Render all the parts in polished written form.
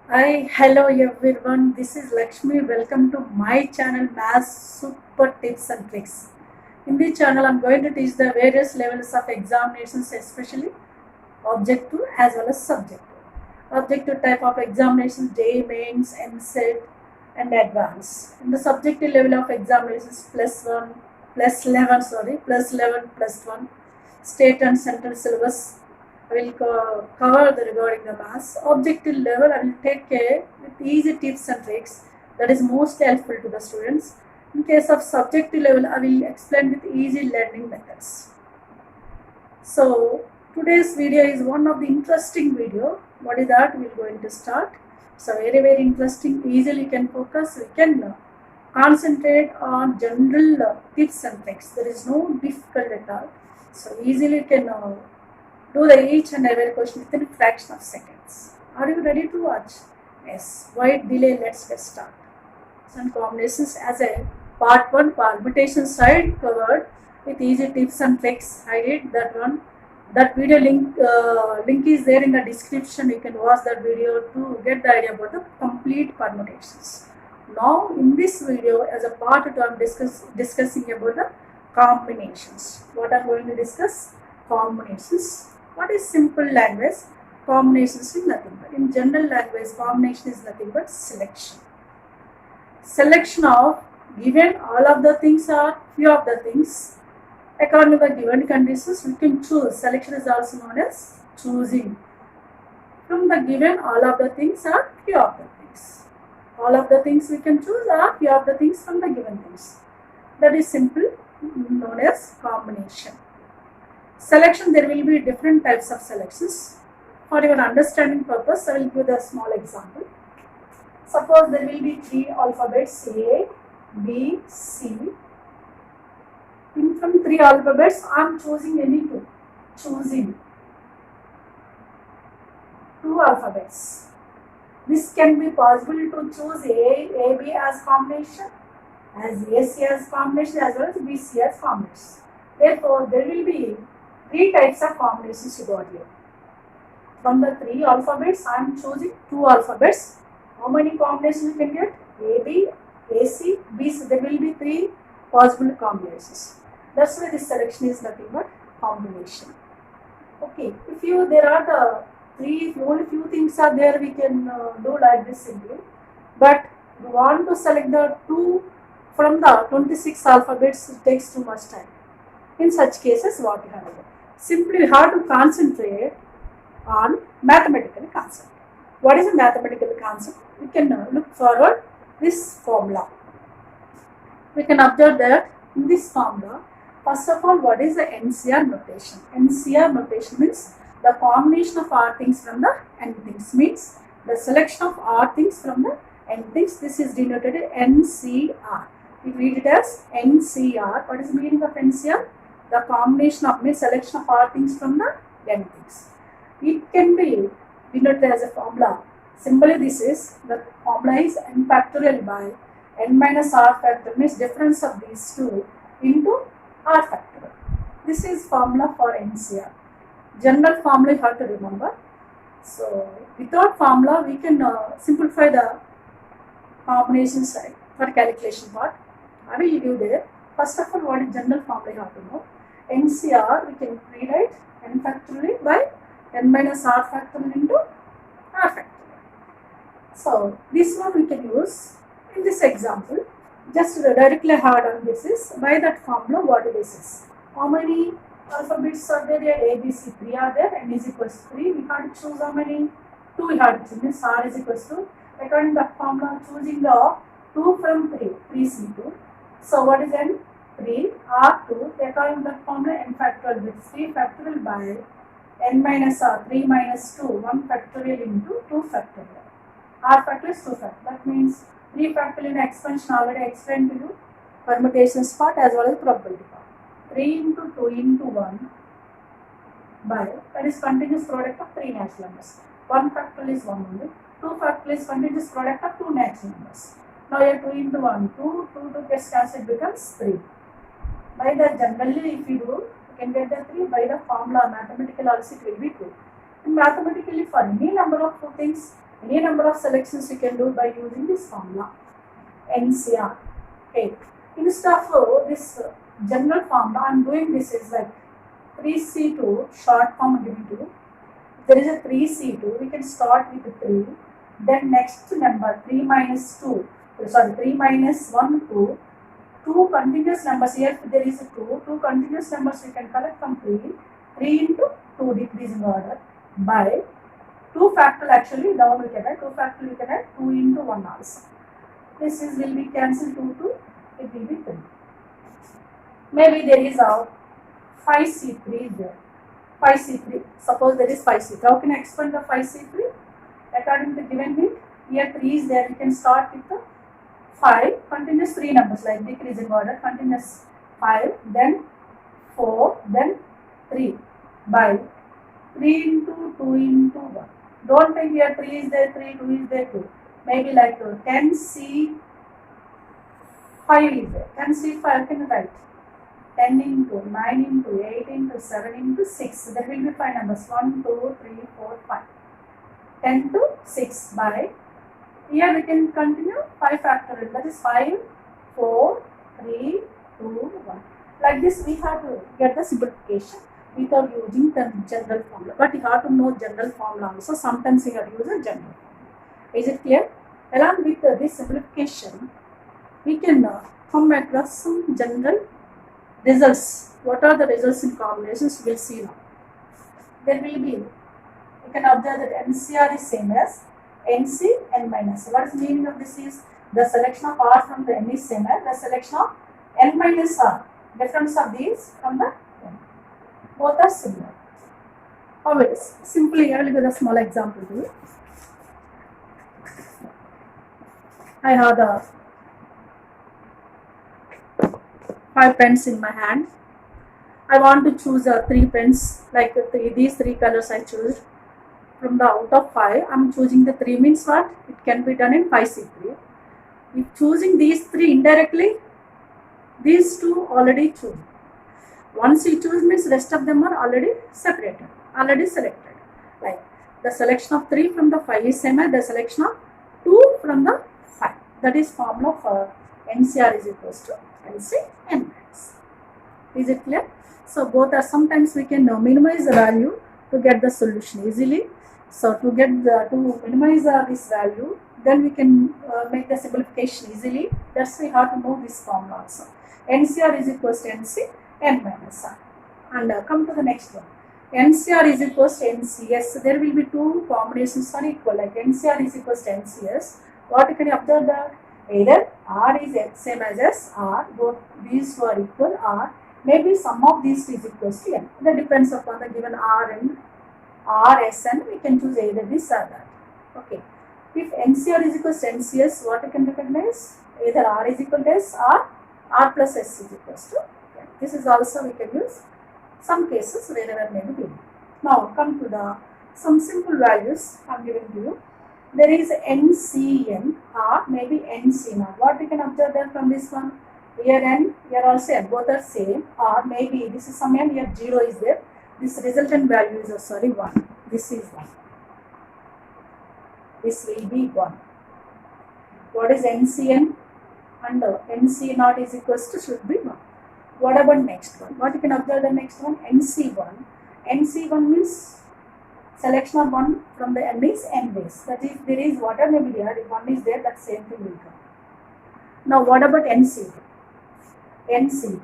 Hi, hello everyone. This is Lakshmi. Welcome to my channel Math Super Tips and Tricks. In this channel, I'm going to teach the various levels of examinations, especially objective as well as subjective. Objective type of examinations, JEE Mains, MSET, and Advanced. In the subjective level of examinations, plus 11, plus 1, state and central syllabus. I will cover the regarding the maths. Objective level, I will take care with easy tips and tricks that is most helpful to the students. In case of subjective level, I will explain with easy learning methods. So today's video is one of the interesting video. What is that? We are going to start. So very interesting. Easily you can focus. We can concentrate on general tips and tricks. There is no difficult at all. So easily you can do the each and every question within a fraction of seconds. Are you ready to watch? Yes. Why delay? Let's get started. And combinations as a part 1 permutation side covered with easy tips and tricks. I did that one. That video link is there in the description. You can watch that video to get the idea about the complete permutations. Now in this video as a part 2 I am discussing about the combinations. What I am going to discuss? Combinations. What is simple language? Combinations is nothing but in general language combination is nothing but selection. Selection of given all of the things or few of the things according to the given conditions we can choose. Selection is also known as choosing from the given all of the things or few of the things. All of the things we can choose or few of the things from the given things. That is simple known as combination. Selection, there will be different types of selections. For your understanding purpose, I will give a small example. Suppose there will be 3 alphabets A, B, C. From 3 alphabets, I am choosing any 2. Choosing 2 alphabets. This can be possible to choose A, B as combination, as AC as combination, as well as BC as combination. Therefore, there will be 3 types of combinations you got here. From the 3 alphabets, I am choosing 2 alphabets. How many combinations you can get? AB, AC, BC. There will be 3 possible combinations. That's why this selection is nothing but combination. Okay, if there are the 3, only few things are there, we can do like this simply. But you want to select the 2 from the 26 alphabets, it takes too much time. In such cases, what you have to do? Simply you have to concentrate on mathematical concept. What is a mathematical concept? We can look forward this formula. We can observe that in this formula, first of all, what is the NCR notation? NCR notation means the combination of R things from the N things, means the selection of R things from the N things. This is denoted as NCR. We read it as NCR. What is the meaning of NCR? The combination of selection of R things from the N things. It can be denoted as a formula. Simply this is, the formula is n factorial by n minus r factorial, means difference of these two into r factorial. This is formula for NCR. General formula you have to remember. So without formula we can simplify the combination side for calculation part. I will give there. First of all, what is general formula you have to know. NCR we can rewrite n factorial by n minus r factorial into r factorial. So this one we can use in this example. Just directly have done this is by that formula. What this is? How many alphabets are there? A, B, C, 3 are there. N is equals to 3. We have to choose how many? 2 we have to choose. Means R is equals to, according to that formula, choosing the 2 from 3. 3 C 2. So what is N? 3. R 2. According to that formula, n factorial with 3 factorial by n minus r, 3 minus 2, 1 factorial into 2 factorial. R factorial is 2 factorial. That means 3 factorial in expansion already explained to you. Permutations part as well as probability part. 3 into 2 into 1 by, that is continuous product of 3 natural numbers. 1 factorial is 1 only. 2 factorial is continuous product of 2 natural numbers. Now here 2 into 1, 2 gets cancelled, becomes 3. By the generally if you do, you can get the 3 by the formula mathematical also it will be 2. And mathematically for any number of 2 things, Any number of selections you can do by using this formula, NCR. Okay. Instead of this general formula, I am doing this is like 3C2 short form given to you. There is a 3C2, we can start with 3, then next number 3 minus 2, sorry 3 minus 1, 2, 2 continuous numbers, here there is a 2 continuous numbers we can collect from 3 into 2 decreasing order by 2 factorial, actually down we can write 2 factorial, we can write 2 into 1 also. This is will be cancelled 2, it will be 3. Maybe there is a 5C3 there. 5C3. Suppose there is 5C3. How can I explain the 5C3? According to the given hint, here 3 is there. We can start with the 5 continuous 3 numbers like decreasing order, continuous 5, then 4, then 3 by 3 into 2 into 1. Don't think here 3 is there, 3, 2 is there, 2. Maybe like 10C5 is there. 10C5 can you write? 10 into 9 into 8 into 7 into 6. There will be 5 numbers. 1, 2, 3, 4, 5. 10 to 6 by. Here we can continue 5 factorial. That is 5, 4, 3, 2, 1. Like this we have to get the simplification without using the general formula. But you have to know general formula also. Sometimes you have to use a general formula. Is it clear? Along with this simplification, we can come across some general results. What are the results in combinations? We will see now. There will be, you can observe that NCR is same as NC n minus. What is the meaning of this is the selection of R from the N is same as the selection of N minus R. Difference of these from the N. Both are similar. Always simply I will give a small example to you. I have the 5 pens in my hand. I want to choose 3 pens, like these 3 colors I choose. From the out of 5, I am choosing the 3 means what? It can be done in 5C3. If choosing these 3 indirectly, these 2 already choose. Once you choose means rest of them are already separated, already selected. Like the selection of 3 from the 5 is same as the selection of 2 from the 5. That is formula for NCR is equals to NC n minus. Is it clear? So both are, sometimes we can minimize the value to get the solution easily. So to get to minimize this value, then we can make the simplification easily. That's why we have to know this formula also. NCR is equals to NC n minus R. And come to the next one. NCR is equals to NCS. There will be 2 combinations are equal, like NCR is equals to NCS. What you can observe that either R is same as R, both these 2 are equal, R, maybe sum of these is equals to N. That depends upon the given R and R, S, and we can choose either this or that. Okay. If NCR is equals to NCS, what you can recognize? Either R is equal to S or R plus S is equals to N. This is also we can use some cases wherever may be. Now come to the some simple values I am giving to you. There is NCN or maybe NC0. What we can observe there from this one? Here N, here also N, both are same, or maybe this is some N, here 0 is there. This resultant value is 1. This is 1. This will be 1. What is NCN? And NC0 is equals to should be 1. What about next one? What you can observe the next one? NC1. NC1 means selection of 1 from the N is N base. That is, there is whatever may be there, if 1 is there, that same thing will come. Now what about NC2? NC2.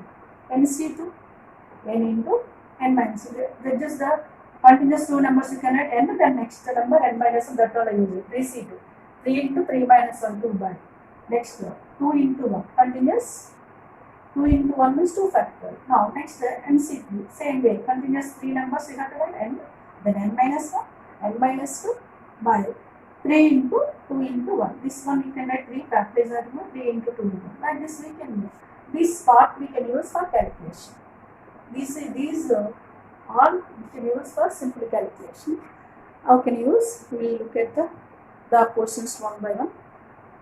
NC2, N into N minus. That is the continuous 2 numbers you can add N, then next number N minus 1, that all I use it. 3C2. 3 into 3 minus 1, 2 by. Next one, 2 into 1. Continuous 2 into 1 means 2 factorial. Now next NC3. Same way, continuous 3 numbers you have to add N. Then N minus 1, N minus 2 by 3 into 2 into 1. This one you can write 3 factors 3 into 2 into 1. Like this we can use. This part we can use for calculation. These all we can use for simple calculation. How can you use? We will look at the questions one by one.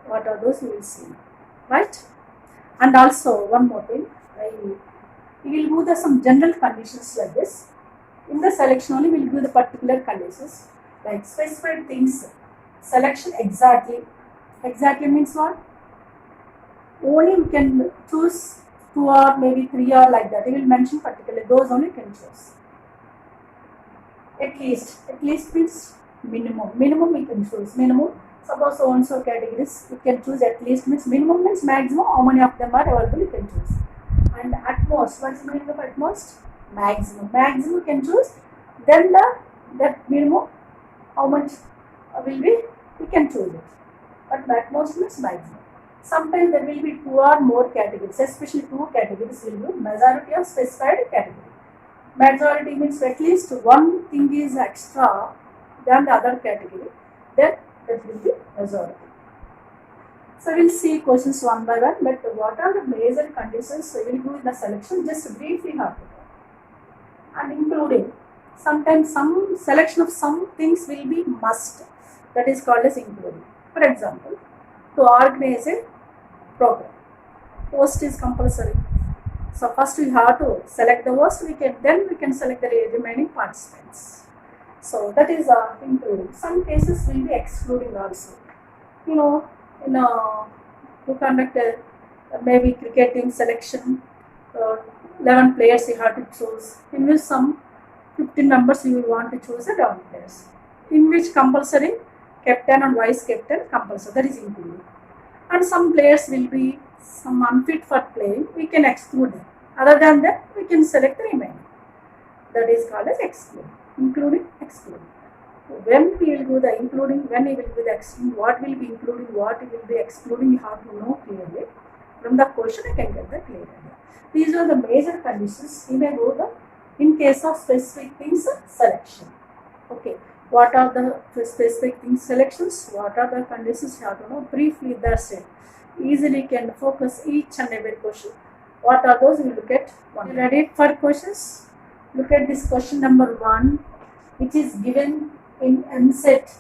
What are those we will see. Right? And also one more thing. We will do some general conditions like this. In the selection only we will do the particular conditions like specified things selection exactly. Exactly means what? Only you can choose 2 or maybe 3 or like that. He will mention particularly those only can choose. At least means minimum. Minimum we can choose. Minimum. Suppose so and so categories you can choose at least means minimum means maximum. How many of them are available you can choose. And at most, what's the meaning of at most? Maximum. Maximum you can choose. Then that minimum how much will be we can choose it. But at most means maximum. Sometimes there will be 2 or more categories, especially 2 categories will be majority of specified category. Majority means at least one thing is extra than the other category, then that will be majority. So we will see questions one by one, but what are the major conditions we will do in the selection, just briefly have to know. And including, sometimes some selection of some things will be must, that is called as including. For example, to organize a program, host is compulsory. So first we have to select the host, then we can select the remaining participants. So that is including. Some cases will be excluding also. You know, to conduct maybe cricket team selection, 11 players you have to choose. In which some 15 members you will want to choose a 11 players. In which compulsory captain and vice captain compulsory, that is including. And some players will be some unfit for playing, we can exclude them. Other than that, we can select the remaining. That is called as excluding. Including, excluding. When we will do the including, when we will do the excluding, what will be including, what will be excluding, you have to know clearly. From the question, you can get the clear idea. These are the major conditions. We may go the, in case of specific things, selection. Okay. What are the specific things selections? What are the conditions? You have to know briefly. That's it. Easily can focus each and every question. What are those? We look at one. Ready for questions? Look at this question number 1, which is given in MCET.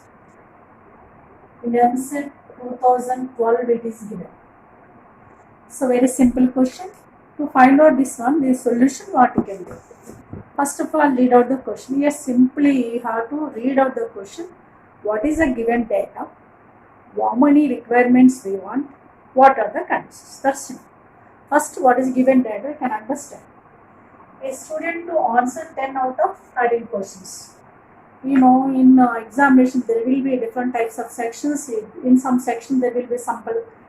In MCET 2012, it is given. So very simple question. To find out this one, the solution, what you can do? First of all, read out the question. Yes, simply you have to read out the question. What is the given data? How many requirements we want? What are the conditions? That's simple. First, what is given data, you can understand. A student to answer 10 out of 13 questions. You know, in examination, there will be different types of sections. In some sections, there will be some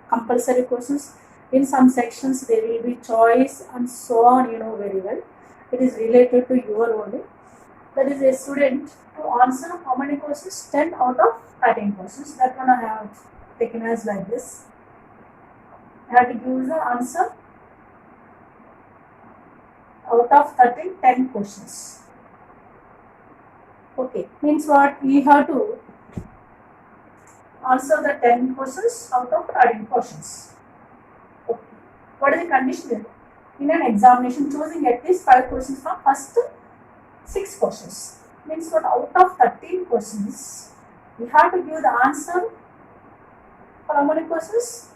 compulsory questions. In some sections, there will be choice and so on, you know very well. It is related to your only. That is a student to answer how many questions? 10 out of 13 questions. That one I have taken as like this. I have to give the answer out of 13, 10 questions. Okay, means what? We have to answer the 10 questions out of 13 questions. Okay. What is the condition? In an examination, choosing at least 5 questions from first 6 questions. Means what? Out of 13 questions, we have to give the answer for how many questions?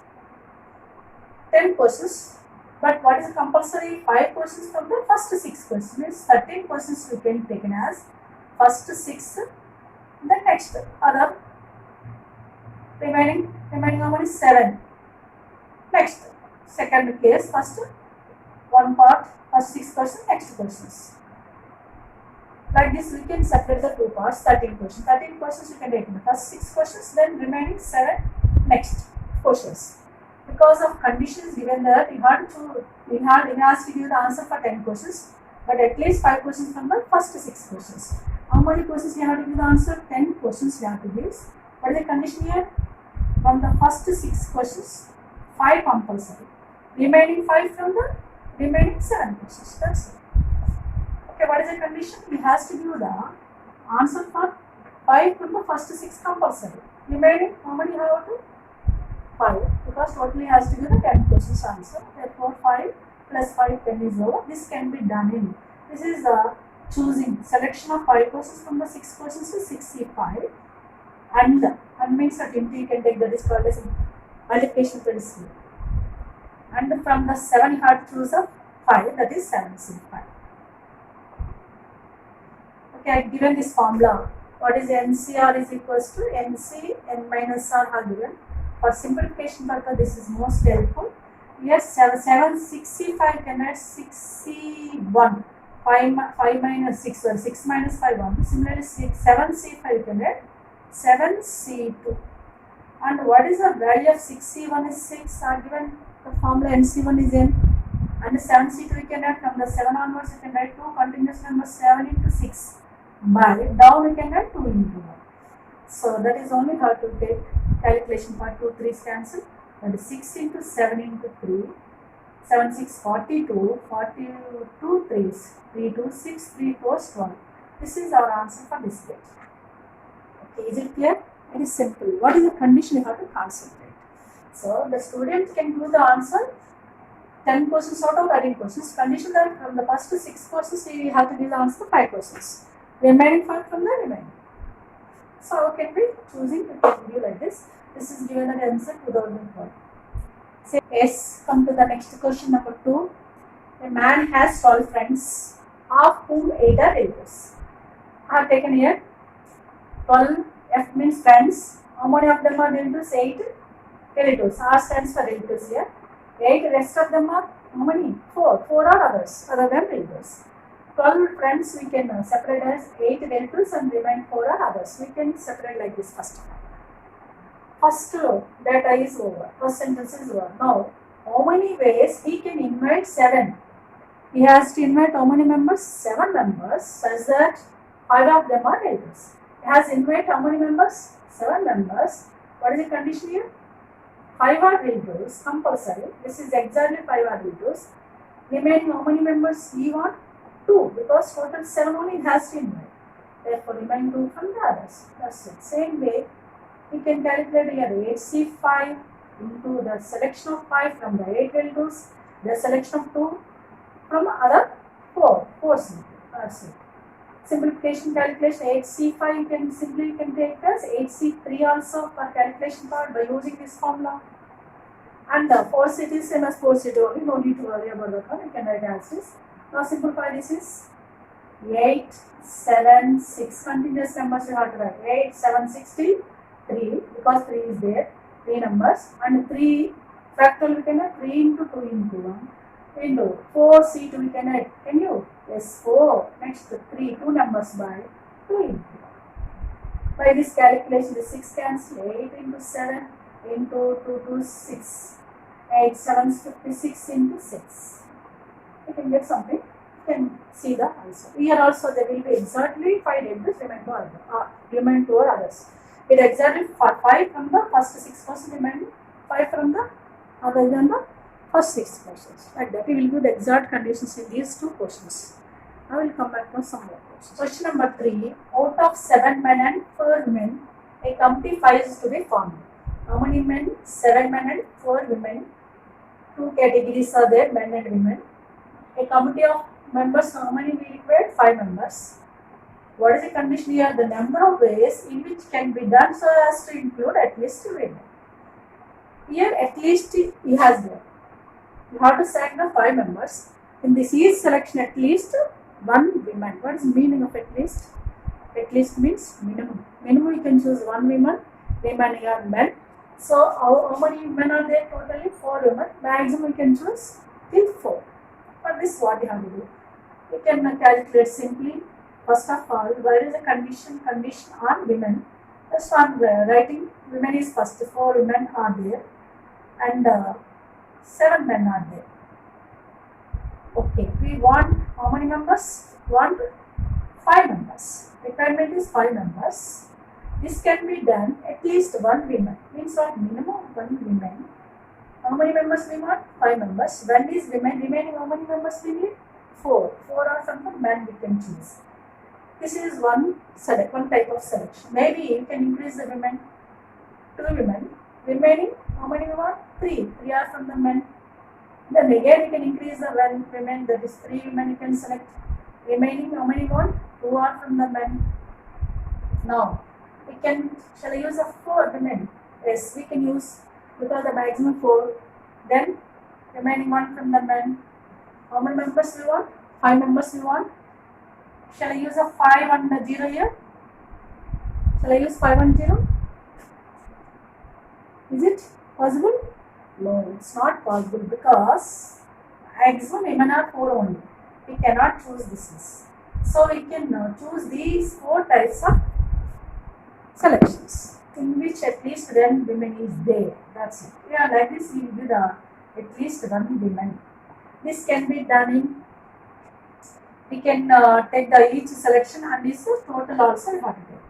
10 questions. But what is compulsory? 5 questions from the first 6 questions. Means 13 questions we can take as first 6, the next other remaining how many? 7. Next, second case, first one part, first 6 questions, next questions. Like this, we can separate the 2 parts, 13 questions. 13 questions you can take in the first 6 questions, then remaining 7 next questions. Because of conditions given that, he has to give the answer for 10 questions, but at least 5 questions from the first 6 questions. How many questions you have to give the answer? 10 questions you have to give. What is the condition here? From the first 6 questions, 5 compulsory. Remaining 5 from the remaining 7 questions. That's it. Okay, what is the condition? He has to give the answer for 5 from the first 6 compulsory. Remaining, how many you have to? 5. Because totally has to give the 10 questions answer. Therefore, 5 plus 5, 10 is over. This can be done in. This is the choosing selection of 5 questions from the 6 questions is 65. And means that you can take that is called as allocation principle. And from the 7 you have to choose a 5, that is 7C5. Okay, I have given this formula. what is NCR is equals to NC N minus R are given. For simplification purpose, this is most helpful. Yes, 6C5 can add 6C1, 5 minus 6, sorry, 6 minus 5 1. Similarly, 7C5 can add 7C2. And what is the value of 6C1 is 6 are given, the formula NC1 is N. And 7C2 we can add from the 7 onwards, you can write 2 continuous numbers 7 into 6. By down we can add 2 into 1. So that is only how to take calculation part 2 3 cancel. That is 6 into 7 into 3. 7 6 42, 42 3s, 3 2 6, 3 4 12. This is our answer for this page. Okay, is it clear? It is simple. What is the condition you have to concentrate? So the student can do the answer 10 questions out of 13 questions. Condition that from the first 6 questions we have to give the answer 5 questions. Remaining 5 from the remaining. So how can we choosing to give like this? This is given at answer 2012. Say yes, come to the next question number 2. A man has 12 friends, of whom 8 are relatives. I have taken here 12, F means friends. How many of them are relatives? 8 relatives. R stands for relatives here. 8, rest of them are how many? 4. 4 are others, other than relatives. 12 friends we can separate as 8 relatives and remain 4 are others. We can separate like this first. First data is over. First sentence is over. Now, how many ways he can invite 7? He has to invite how many members? 7 members, such that 5 of them are relatives. He has to invite how many members? 7 members. What is the condition here? 5 are relatives, compulsory. This is exactly 5 are relatives. Remaining how many members he want? 2, because total 7 only has to invite. Therefore, remain 2 from the others. That's it. Same way, we can calculate here 8C5 into the selection of 5 from the 8 relatives, the selection of 2 from other 4. 4C. That's it. Simplification calculation 8C5 you can simply take as 8C3 also for calculation part by using this formula. And 4C is same as 4C only, no need to worry about that one, you can write as this. Now simplify this is 8, 7, 6 continuous numbers you have to write. 8, 7, 60, 3 because 3 is there, 3 numbers, and 3 factorial we can add 3 into 2 into 1 into 4C2 we can add. Can you? Yes, 4. Next 3, 2 numbers by 2 into 1. By this calculation, the 6 cancel 8 into 7 into 2 to 6. 8, 7 is 56 into 6. You can get something. You can see the answer. Here also there will be exactly 5 relatives, remain 2 or others. It exactly 5 from the first 6 questions, remaining 5 from the other than the first 6 questions. Like that, we will give the exact conditions in these 2 questions. Now we will come back to some more questions. Question number 3. Out of 7 men and 4 women, a committee 5 is to be formed. How many men? 7 men and 4 women. 2 categories are there, men and women. A committee of members, how many we require? 5 members. What is the condition here? The number of ways in which can be done so as to include at least 2 women. Here at least he has there. You have to select the 5 members. In this each selection at least 1 woman. What is the meaning of at least? At least means minimum. Minimum you can choose 1 woman, remaining are men. So how many men are there totally? 4 women. Maximum you can choose till 4. For this what you have to do? You can calculate simply. First of all, where is the condition? Condition on women. Just on writing, women is first. 4 women are there and 7 men are there. Okay, we want how many members? 5 members. Requirement is 5 members. This can be done at least 1 woman. Means what? Minimum 1 woman. How many members we want? 5 members. When is women remaining? How many members we need? 4. 4 are from the men we can choose. This is one type of selection. Maybe you can increase the women, 2 women. Remaining, how many we want? 3. 3 are from the men. Then again you can increase the women, that is 3 women you can select. Remaining, how many want? 2 are from the men. Now, we can, shall I use a 4 women? Yes, we can use, because the maximum 4. Then, remaining 1 from the men. How many members we want? 5 members we want. Shall I use a 5 and a 0 here? Shall I use 510? Is it possible? No, it's not possible because maximum women are 4 only. We cannot choose this list. So we can choose these 4 types of selections in which at least one woman is there. That's it. Yeah, like this we will do the at least one woman. This can be done in, we can take the each selection and this total also we have to take.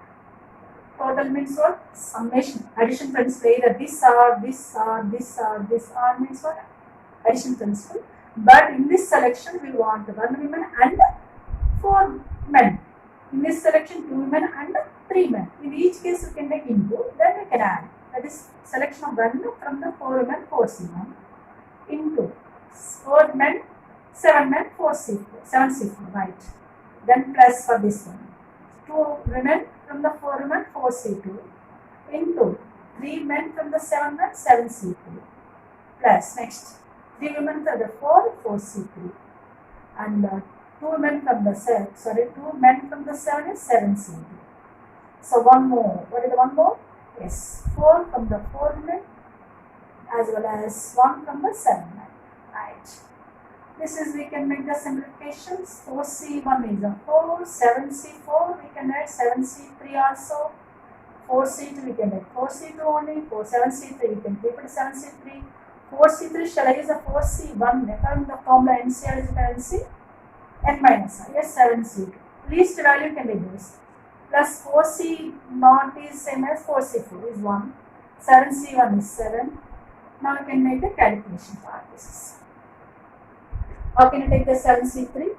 Total means what? Summation. Addition principle. Either this or this or this or this or means what? Addition principle. But in this selection we want 1 woman and 4 men. In this selection 2 women and 3 men. In each case we can take into, then we can add. That is selection of 1 from the 4 women 4 C1 into 4 men 7 men 4 C4 7 C4, right. Then plus for this one 2 women from the 4 women 4 C2 into 3 men from the 7 men 7 C2 plus next 3 women from the 4 C3 and 2 men from the 2 men from the 7 is 7 C2. So one more. What is the one more? Yes, 4 from the 4 women as well as 1 from the 7 men. Right. This is, we can make the simplifications. 4C1 is a 4, 7C4 we can add 7C3 also, 4C2 we can add 4C2 only, 7C3 we can keep it 7C3, 4C3 shall I use a 4C1 according to the formula NCR is NC n minus I, yes 7C2, least value can reduce, plus 4C0 is same as 4C4 is 1, 7C1 is 7, now we can make the calculation part. This is. How can you take the 7C3?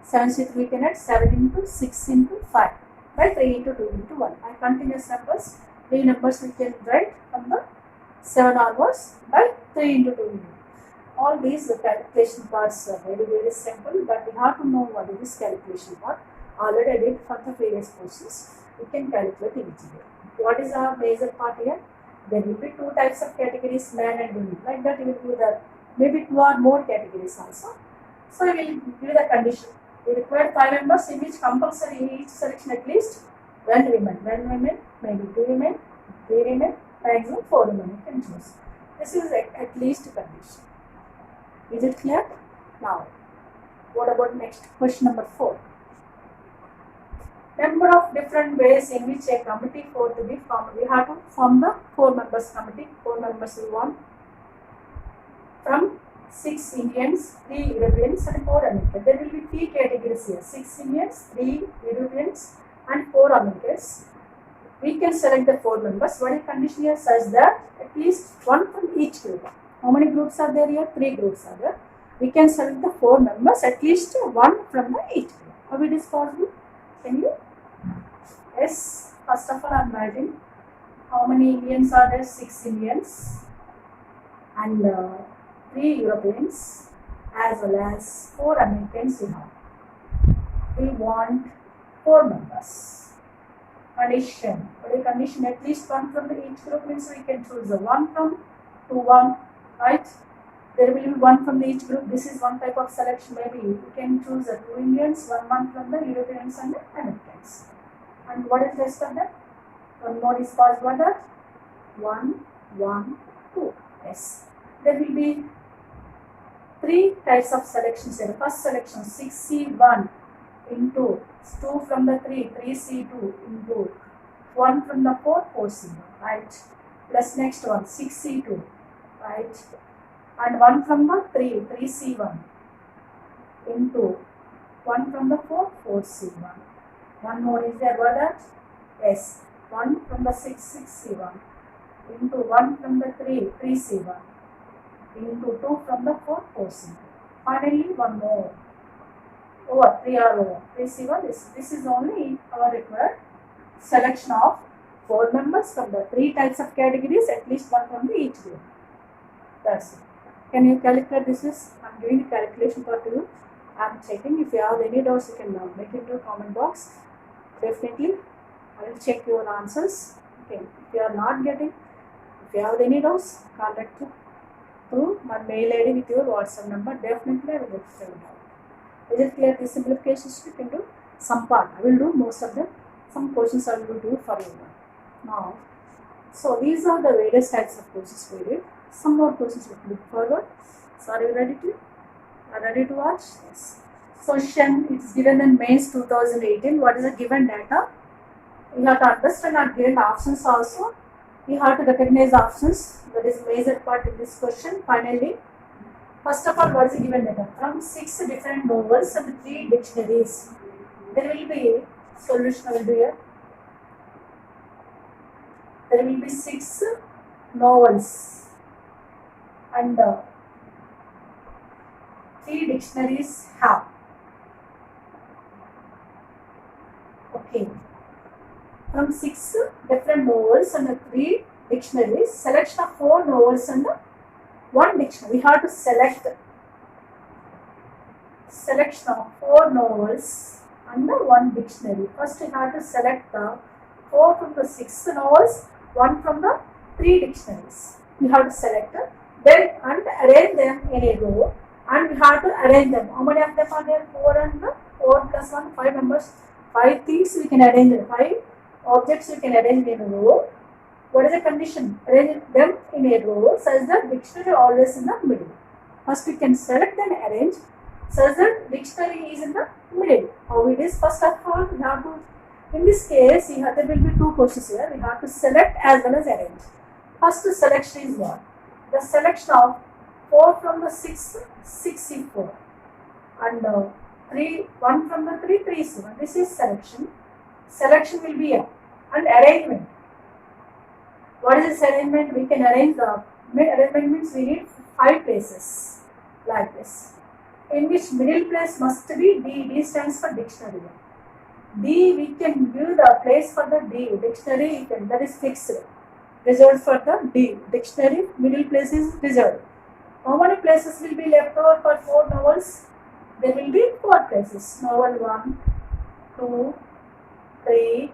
7C3 we can add 7 into 6 into 5 by 3 into 2 into 1. And continuous numbers, 3 numbers we can write from the 7 onwards by 3 into 2 into 1. All these calculation parts are very simple, but we have to know what is this calculation part. Already I did for the previous questions. We can calculate easily. What is our major part here? There will be 2 types of categories, man and women. Like that, you will do the maybe 2 or more categories also. So we will give the condition. We require 5 members in which compulsory in each selection at least 1 women, maybe 2 women, 3 women, maximum 4 women you can choose. This is at least condition. Is it clear? Now, what about next question number 4? Number of different ways in which a committee for to be formed. We have to form the 4 members committee. 4 members we want from 6 Indians, 3 Europeans and 4 Americans. There will be 3 categories here, 6 Indians, 3 Europeans and 4 Americans. We can select the 4 members. What is condition here such that at least 1 from each group. How many groups are there here? 3 groups are there. We can select the 4 members, at least 1 from the each group. How it is possible? Can you? Yes, first of all I am writing how many Indians are there? 6 Indians and 3 Europeans as well as 4 Americans we have. We want 4 members. Condition. What is condition? At least 1 from each group means we can choose the 1 from 2 1, right? There will be 1 from each group. This is one type of selection. Maybe we can choose the 2 Indians, 1 from the Europeans and the Americans. And what is the rest of that? One more is possible that 1 1 2. Yes. There will be 3 types of selections here. First selection 6C1 into 2 from the 3, 3C2 into 1 from the 4, 4C1, right? Plus next one 6C2, right? And 1 from the 3, 3C1 into 1 from the 4, 4C1. One more is there, what that? Yes, 1 from the 6, 6C1 into 1 from the 3, 3C1 into 2 from the 4, 4C1. Finally, one more. Over 3 are over. 3C1 this is only our required selection of 4 members from the 3 types of categories, at least 1 from the each group. That's it. Can you calculate this? I am doing the calculation part to you. I am checking. If you have any doubts, you can make it into the comment box. Definitely, I will check your answers. Okay. If you are not getting, if you have any doubts, contact through my mail ID with your WhatsApp number. Definitely, I will get it out. Is it clear? These simplifications you can do some part. I will do most of them. Some questions I will do for you. Now, so these are the various types of questions we did. Some more questions we look forward. So are you ready to watch? Yes. Question, it is given in Mains 2018. What is the given data? You have to understand and given options also. You have to recognize options. That is major part in this question. Finally, first of all, what is the given data? From 6 different novels and 3 dictionaries. There will be solution will be here. There will be 6 novels and 3 dictionaries have. Okay. From 6 different novels and 3 dictionaries, selection of 4 novels and 1 dictionary. We have to select selection of 4 novels and 1 dictionary. First, we have to select the 4 from the 6 novels, 1 from the 3 dictionaries. We have to select them and arrange them in a row, and we have to arrange them. How many of them are there? 4 and 4 plus 1, 5 members. 5 things we can arrange, 5 objects we can arrange in a row. What is the condition? Arrange them in a row such that dictionary always in the middle. First we can select and arrange such that dictionary is in the middle. How it is? First of all, we have to, in this case, there will be 2 questions here. We have to select as well as arrange. First selection is what? The selection of 4 from the 6, 6 is 4. And 1 from the 3, 3 is 1. This is selection. Selection will be here. And arrangement. What is this arrangement? We can arrange the arrangement means we need 5 places like this, in which middle place must be D. D stands for dictionary. D, we can give the place for the D. Dictionary, that is fixed. Reserved for the D. Dictionary, middle place is reserved. How many places will be left over for 4 novels? There will be 4 places. Novel 1, 2, 3,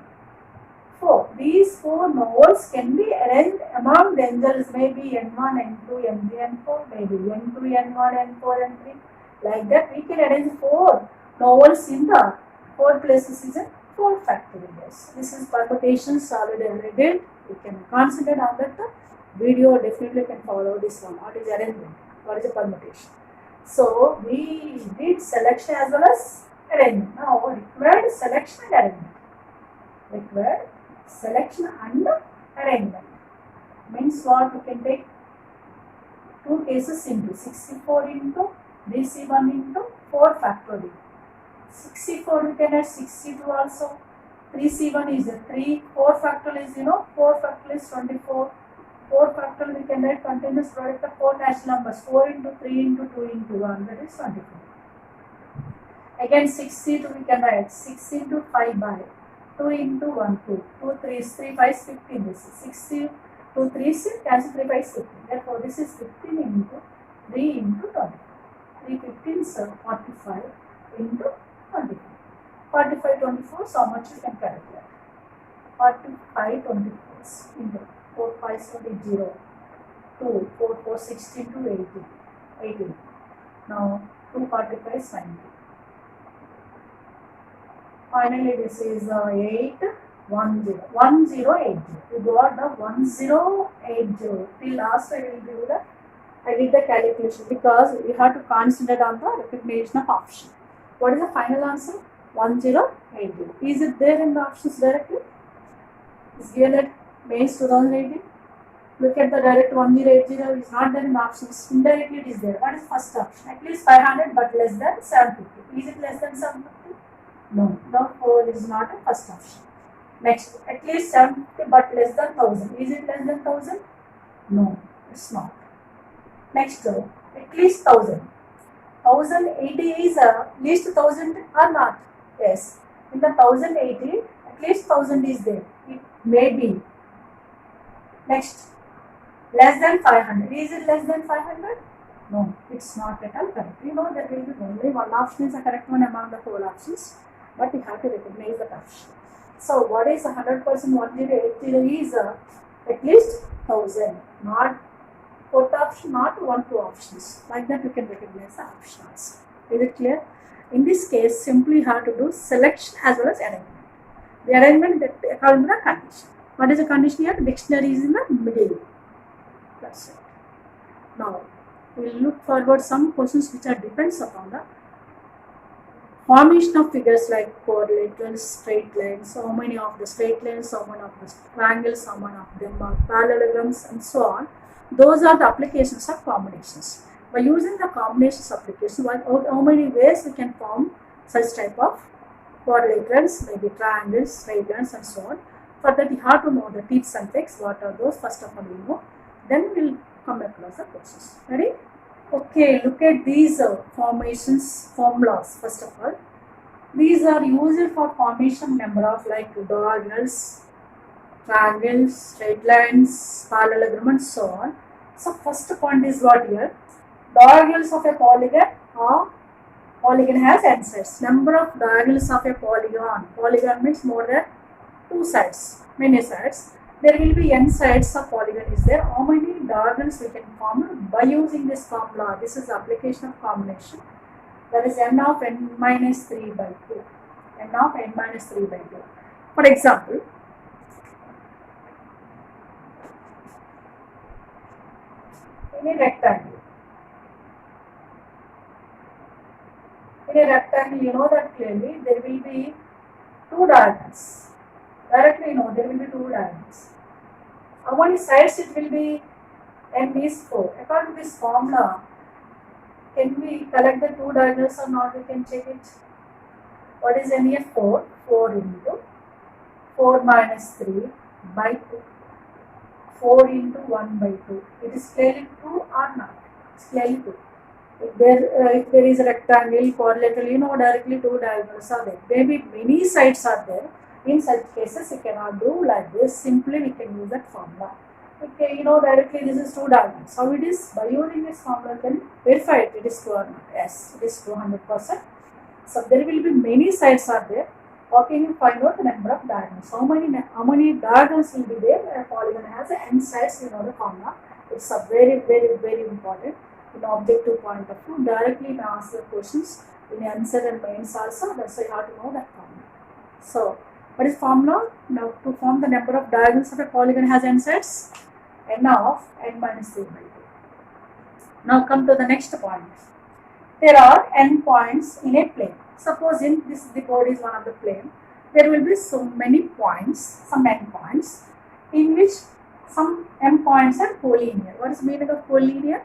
4. These 4 novels can be arranged among themselves, maybe N1, N2, N3, N4, maybe N2, N1, N4, N3. Like that, we can arrange 4 novels in the 4 places is a 4 factorial. This is permutations already did. You can concentrate on that. Video definitely can follow this one. What is arrangement? What is a permutation? So we did selection as well as arrangement. Now required selection and arrangement. Required selection and arrangement means what? We can take 2 cases into 64 into DC1 into 4 factorial. 64 we can add 62 also. 3C1 is a 3. 4 factorial is 4 factorial is 24. 4 factorial we can add continuous product of 4 natural numbers. 4 into 3 into 2 into 1, that is 24. Again 6C2 we can add 6 into 5 by 2 into 1, 2. 2, 3 is 3, 5 is 15. This is 60, 2, 3 is cancel 3, 5 is 15. Therefore, this is 15 into 3 into 24. 3 15 is 45 into 25. 45, 24, so much you can calculate. 45, 24 into 4, 5, 0, 2, 4, 4, 16 to 18. 18. Now, 2, 45 is 90. Finally, this is 8, 1, 0. 1, 0, 8, 0. You got the 1, 0, 8, 0. Till last I will do that. I did the calculation because we have to concentrate on the recognition of option. What is the final answer? 1080. Is it there in the options directly? It's given at Mains 2018. Look at the direct 1080 is not there in the options. Indirectly it is there. What is first option? At least 500 but less than 750. Is it less than 750? No. Therefore it is not a first option. Next, at least 750 but less than 1000. Is it less than 1000? No, it's not. Next, at least 1000. 1080 is least 1000 or not? Yes. In the 1080, at least 1000 is there. It may be. Next, less than 500. Is it less than 500? No, it's not at all correct. You know there will be only one option is the correct one among the 4 options, but you have to recognize that option. So, what is 100% 1080 is at least 1000, not 4th option, not 1, 2 options. Like that, we can recognize the options. Is it clear? In this case, simply you have to do selection as well as arrangement. The arrangement that according to the condition. What is the condition here? Dictionary is in the middle. That's it. Now, we will look forward some questions which are depends upon the formation of figures like quadrilaterals, straight lines, how many of the straight lines, how many of the triangles, how many of them are parallelograms, and so on. Those are the applications of combinations. By using the combinations application, how many ways we can form such type of quadrilaterals, maybe triangles, straight lines, and so on. For that, you have to know the tips and tricks. What are those? First of all, you know. Then we'll come across the questions. Ready? Okay, look at these formulas. First of all, these are used for formation number of like diagonals, triangles, straight lines, parallelogram, and so on. So first point is what here? Diagonals of a polygon or polygon has n sides. Number of diagonals of a polygon. Polygon means more than two sides, many sides. There will be n sides of polygon is there. How many diagonals we can form by using this formula? This is application of combination. That is n of n minus 3 by 2. N of n minus 3 by 2. For example, in a rectangle. In a rectangle, you know that clearly there will be two diagonals. Directly you know there will be two diagonals. How many sides it will be? N is 4. According to this formula, can we collect the two diagonals or not? We can check it. What is n here? 4. 4 into 4 minus 3 by 2. 4 into 1 by 2. It is clearly 2 or not? It's clearly 2. If there is a rectangle, quadrilateral, you know directly two diagonals are there. Maybe many sides are there. In such cases, you cannot do like this. Simply, we can use that formula. Okay, you know directly this is two diagonals. How it is? By using this formula, then verify it. It is 2 or not? Yes, it is 200%. So there will be many sides are there. How can you find out the number of diagonals? How many diagonals will be there? A polygon has n sides. You know the formula. It's a very important. In objective point of view, directly you can answer questions in answer and mains also. That's why you have to know that formula. So, what is formula? Now, to form the number of diagonals of a polygon has n sides, n of n minus 3 by 2. Now, come to the next point. There are n points in a plane. Suppose in this the board is one of the plane. There will be so many points, some n points, in which some m points are collinear. What is the meaning of collinear?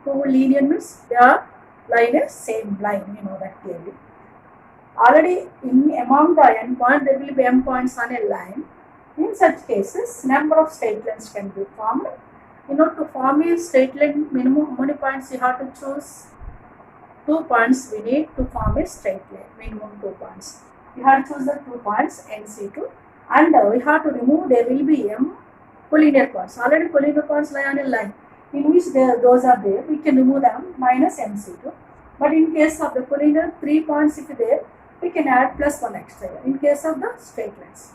Collinear means they are line is same line, you know that clearly. Already among the n points, there will be m points on a line. In such cases, number of straight lines can be formed. You know, to form a straight line, minimum how many points you have to choose? 2 points we need to form a straight line, minimum 2 points. You have to choose the 2 points, NC2, and we have to remove, there will be m collinear points. Already collinear points lie on a line. In which those are there, we can remove them minus MC2. But in case of the collinear, 3 points if there, we can add plus 1 extra. In case of the straight lines.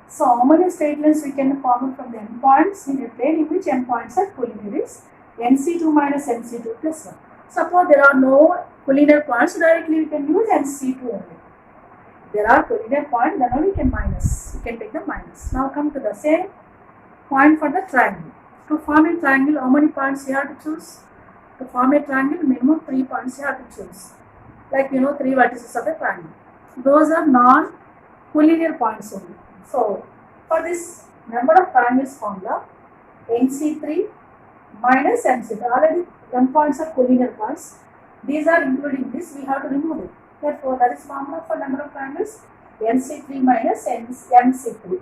So, how many straight lines we can form from the n points in a plane in which n points are collinear is NC2 minus MC2 plus 1. Suppose there are no collinear points, directly we can use NC2 only. There are collinear points, then only we can minus. We can take the minus. Now, come to the same point for the triangle. To form a triangle, how many points you have to choose? To form a triangle, minimum 3 points you have to choose. Like 3 vertices of a triangle. Those are non-collinear points only. So, for this number of triangles formula, NC3 minus MC3. Already m points are collinear points. These are including this, we have to remove it. Therefore, that is formula for number of triangles, NC3 minus MC3.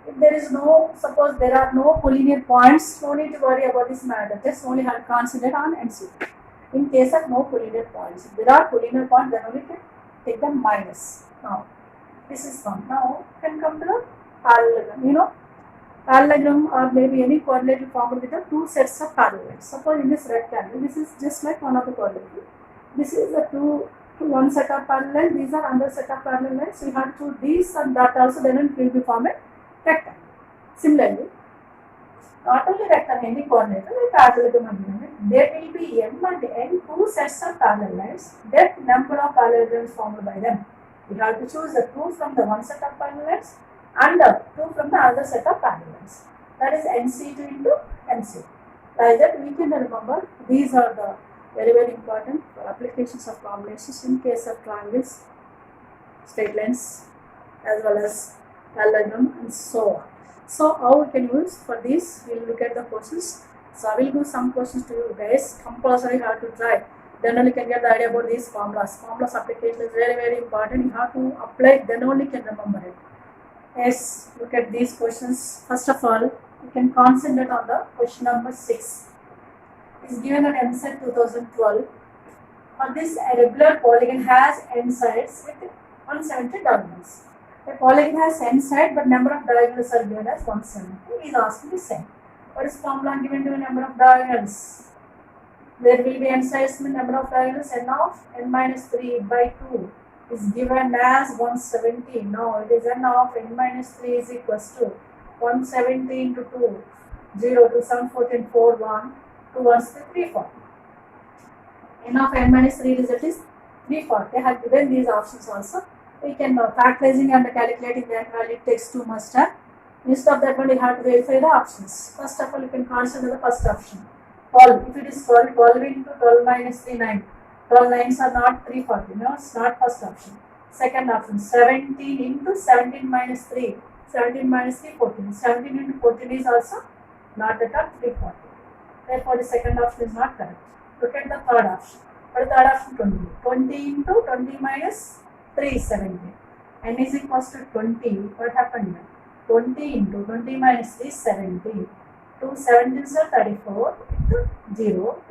If there is no, suppose there are no collinear points, no need to worry about this matter. Just only have to concentrate on NC2. In case of no collinear points, if there are collinear points, then only can take them minus. Now, this is one. Now, can come to the parallelogram. Parallelogram or maybe any quadrilateral formed with the two sets of parallel lines. Suppose in this rectangle, this is just like one of the quadrilateral. This is the one set of parallel lines. These are another set of parallel lines. So, you have to choose these and that also. Then it will be formed rectangle. Similarly, not only rectangle, any quadrilateral, parallelogram, there will be m and n two sets of parallel lines. That number of parallel lines formed by them. You have to choose the two from the one set of parallel lines and 2 from the other set of parallels. That is NC2 into NC2. Like that we can remember these are the very important applications of combinations in case of triangles, straight lines, as well as parallelogram and so on. So how we can use for this, we will look at the questions. So I will do some questions to you guys, compulsory have to try. Then only can get the idea about these formulas. Formulas application is very important. You have to apply, then only can remember it. Yes, look at these questions. First of all, you can concentrate on the question number 6. It's given at EAMCET 2012. For this, a regular polygon has n sides with 170 diagonals. A polygon has n sides, but number of diagonals are given as 170. Is asking the same. What is formula given to a number of diagonals? There will be n sides with number of diagonals n of n minus 3 by 2 is given as 170. Now it is n of n minus 3 is equals to 170 into 2, 0 to 7, 14, 4, 1, 2 ones 3, 4. N of n minus 3 result is 340. They have given these options also. We can factorizing and calculating the n value takes too much time. Instead of that one, you have to verify the options. First of all, you can consider the first option. 12. If it is 12, 12 into 12 minus 3, 9. 12 9s are not 340. No, it's not first option. Second option, 17 into 17 minus 3. 17 minus 3, 14. 17 into 14 is also not at all 340. Therefore, the second option is not correct. Look at the third option. What is the third option? 20. 20 into 20 minus 3 is 17. N is equals to 20. What happened here? 20 into 20 minus 3 is 70. 2 17s are 34 into 0,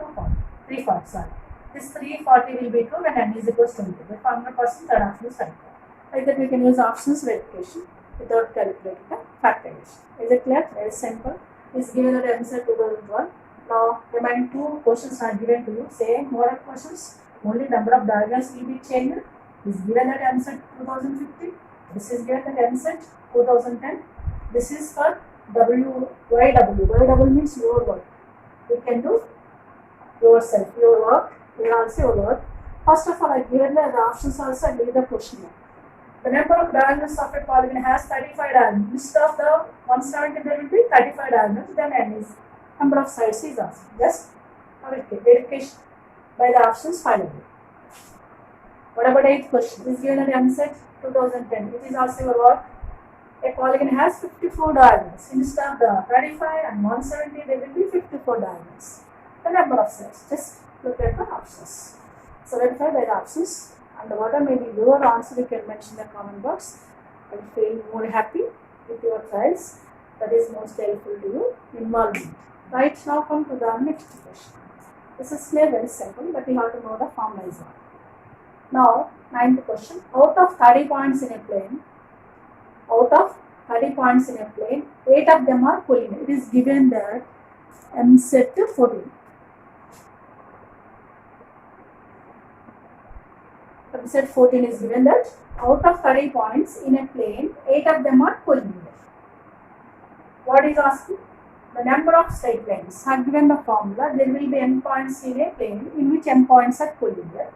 340. Sorry. This 340 will be true when n is equals to 20. Therefore, 100% third option is correct. Like that we can use options verification without calculating the factorization. Is it clear? Very simple. It's given at EAMCET 2001. Now, remaining 2 questions are given to you. Same model questions. Only number of diagonals will be changed. This is given at EAMCET 2015. This is given at EAMCET 2010. This is for YW. YW means your work. You can do yourself, your work. You will also your work. First of all, I given the options also and give the question. The number of diagonals of a polygon has 35 diagonals. Instead of the 170, there will be 35 diagonals. Then n is number of sides is asked. Just verification by the options finally. What about 8th question? Is given at EAMCET 2010. It is also your work. A polygon has 54 diagonals. Instead of the 35 and 170, there will be 54 diagonals. The number of sides. Just look at the options. So verify by the options. And whatever may be your answer, you can mention in the comment box. I will feel more happy with your trials. That is most helpful to you. Involvement. Right, now come to the next question. This is clear, very simple, but you have to know the formula as well. Now, 9th question. Out of 30 points in a plane, 8 of them are collinear. It is given that EAMCET 14. EAMCET 14 is given that out of 30 points in a plane, 8 of them are collinear. What is asking? The number of straight lines. Have given the formula. There will be n points in a plane in which n points are collinear.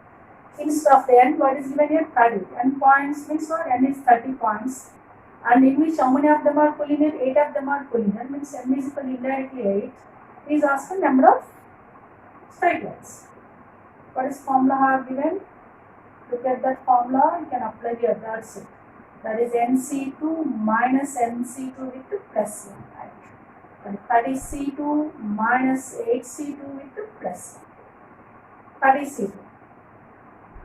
Instead of the n, what is given here? 30. N points means what? N is 30 points. And in which how many of them are collinear? 8 of them are collinear. Means n is equal to indirectly 8. Is asking number of straight lines. What is formula have given? Look at that formula. You can apply here. That's it. That is NC2 minus NC2 with plus 1. Right? That is C2 minus 8C2 with plus 1. That is C2.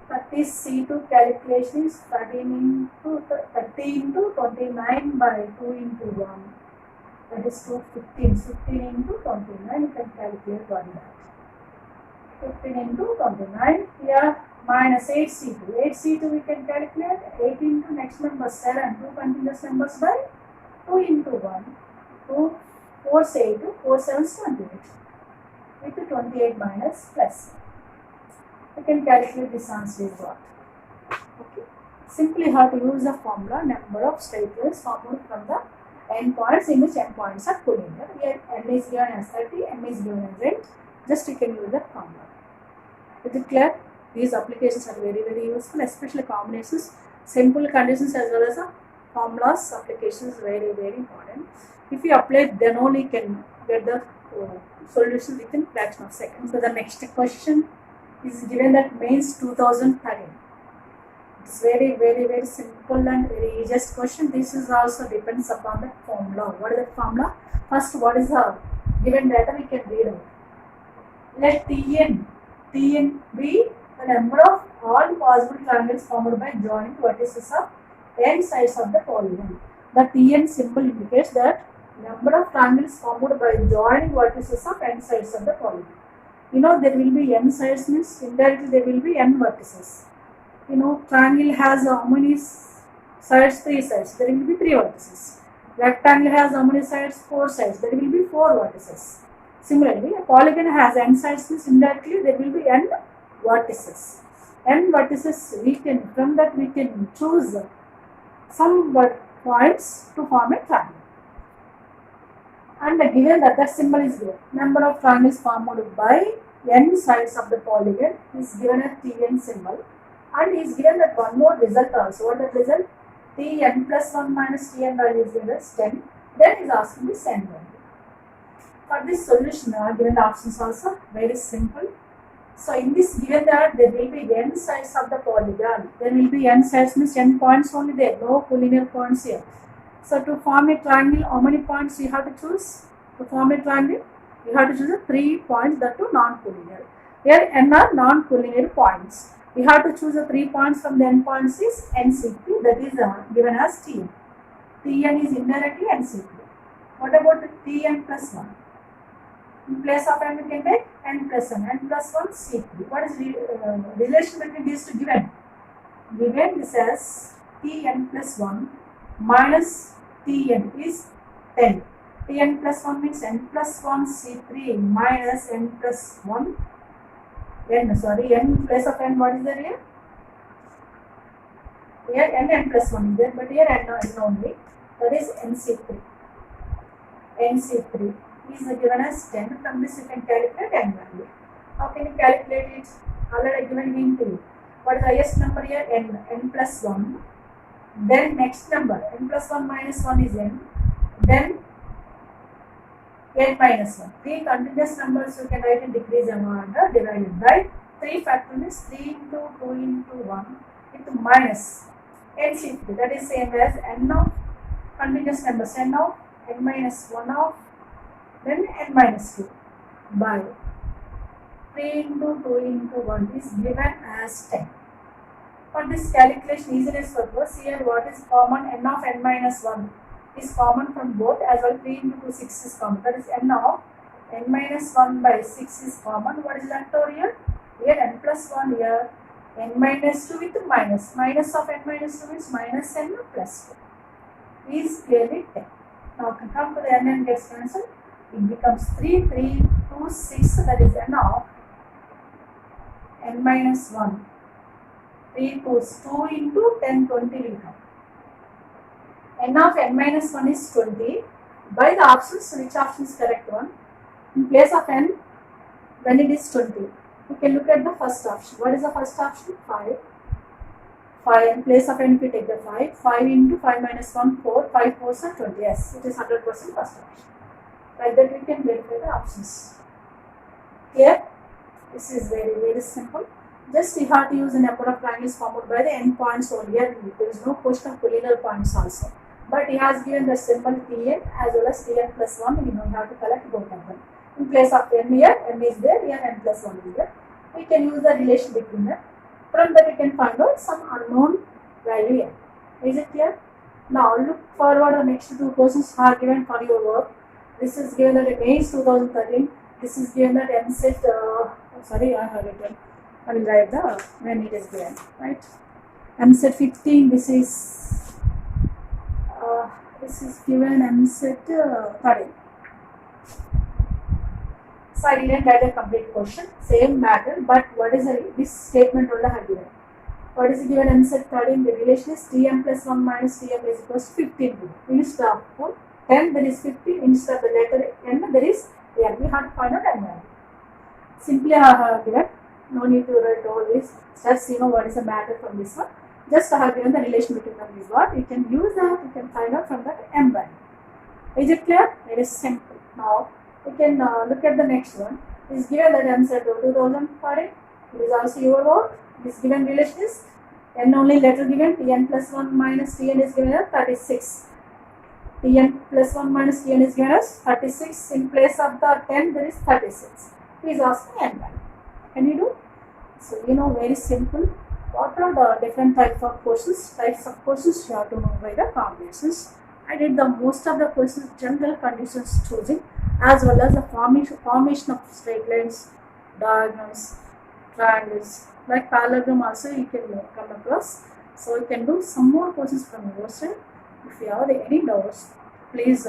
That is C2 calculation is 30 into 29 by 2 into 1. That is 215. 15 into 29. You can calculate what is that. 15 into 29. Here minus 8C2. 8C2 we can calculate. 8 into next number 7. 2 continuous numbers by 2 into 1. 2 4 8. 4 7 is 28. With 28 minus plus. You can calculate this answer is what. Okay. Simply have to use the formula number of straight lines formed from the n points in which n points are collinear. Here n is given as 30, m is given as 8. Just you can use that formula. Is it clear? These applications are very useful, especially combinations, simple conditions as well as formulas application is very, very important. If you apply, then only can get the solution within fraction of seconds. So the next question is given that mains 2013. It's very, very, very simple and very easiest question. This is also depends upon the formula. What is the formula? First, what is the given data we can read out. Let Tn be the number of all possible triangles formed by joining vertices of n sides of the polygon. The Tn symbol indicates that number of triangles formed by joining vertices of n sides of the polygon. You know, there will be n sides means indirectly there will be n vertices. You know, triangle has how many sides? 3 sides. There will be 3 vertices. Rectangle has how many sides? 4 sides. There will be 4 vertices. Similarly, a polygon has n sides means indirectly there will be n vertices. N vertices, we can, from that we can choose some points to form a triangle. And given that the symbol is given, number of triangles formed by n sides of the polygon is given as Tn symbol, and is given that one more result also. What is the result? Tn plus 1 minus Tn value is given as 10. Then is asking this n value. For this solution, given the options also very simple. So in this given that there will be n sides of the polygon, there will be n sides means n points only there, no collinear points here. So to form a triangle, how many points you have to choose? To form a triangle, you have to choose 3 points, that too non-collinear. Here n are non-collinear points. You have to choose the 3 points from the n points is NC3, that is given as Tn. Tn is indirectly NC3. What about the Tn plus 1? In place of n we can take n plus 1, n plus 1 C3. What is the relation between these two given? Given this as Tn plus 1 minus Tn is 10. Tn plus 1 means n plus 1 C3 minus n plus 1. N in place of n, what is there here? Here n plus 1 is there, but here n only. That is NC3. NC3 is given as 10. From this you can calculate n value. How can you calculate it? Already given hint to you. What is the highest number here? N plus 1. Then next number, n plus 1 minus 1 is n. Then n minus 1. 3 continuous numbers you can write in decreasing order divided by 3 factor means 3 into 2 into 1 into minus NC3. That is same as n of continuous numbers, n of n minus 1 of then n minus 2 by 3 into 2 into 1 is given as 10. For this calculation easiness purpose, here what is common? N of n minus 1 is common from both, as well 3 into 2, 6 is common. That is n of n minus 1 by 6 is common. What is left over here? Here n plus 1, here n minus 2 with minus. Minus of n minus 2 means minus n plus 2 is clearly 10. Now come to the n gets cancelled. It becomes 3, 3, 2, 6. That is n of n minus 1. 3 goes 2 into 10, 20 will come. N of n minus 1 is 20. By the options, which option is correct one? In place of n, when it is 20, you can look at the first option. What is the first option? 5. 5. In place of n, we take the 5. 5 into 5 minus 1, 4. 5 4s are 20. Yes, it is 100% first option. Like that, we can verify the options. Here, this is very, very simple. Just we have to use the number of triangles formed by the n points over here. There is no question of collinear points also. But he has given the symbol Tn as well as Tn plus 1. We know we have to collect both of them. In place of n here, n is there, here n plus 1 is there. We can use the relation between them. From that we can find out some unknown value here. Is it clear? Now look forward, the next 2 questions are given for your work. This is given that in May 2013. This is given that MSET, I have written. I will write the when it is given, right? MSET 15, this is given MSET 13. So I didn't write a complete question, same matter, but what is this statement only I have given. What is given MSET 13? The relation is Tm plus 1 minus Tm is equals to 15. Instead of 10 there is 15, instead of the letter n there is n. We have to find out n value. Simply I have given. No need to write all this. Just you know what is the matter from this one. Just I have given the relation between them is what. You can use that, you can find out from that m value. Is it clear? It is simple. Now we can look at the next one. It is given that m set 2000 for it. It is also your vote. This given relation is n only letter given, tn plus 1 minus tn is given as 36. Tn plus 1 minus tn is given as 36. In place of the 10 there is 36. He is asking n value. Can you do? So you know, very simple. What are the different types of questions you have to know by the combinations. I did the most of the questions general conditions choosing as well as the formation of straight lines, diagonals, triangles, like parallelogram also you can come across. So you can do some more questions from your side. If you have any doubts, please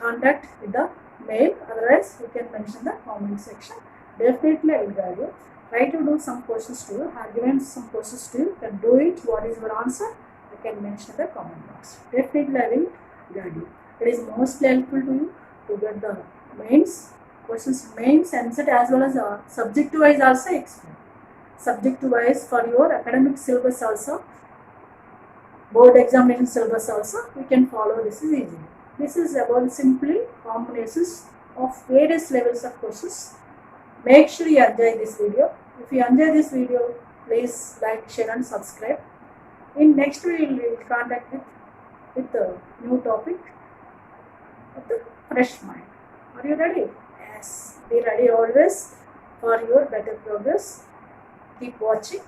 contact with the mail, otherwise you can mention the comment section. Definitely I will guide you. Try to do some questions to you. I have given some questions to you. You can do it. What is your answer? You can mention in the comment box. Definitely I will guide you. It is mostly helpful to you to get the mains questions, mains answer as well as subject wise also explain. Subject wise for your academic syllabus also, board examination syllabus also, we can follow this is easy. This is about simply combinations of various levels of questions. Make sure you enjoy this video. If you enjoy this video, please like, share and subscribe. In next video, we will contact with the new topic with the fresh mind. Are you ready? Yes. Be ready always for your better progress. Keep watching.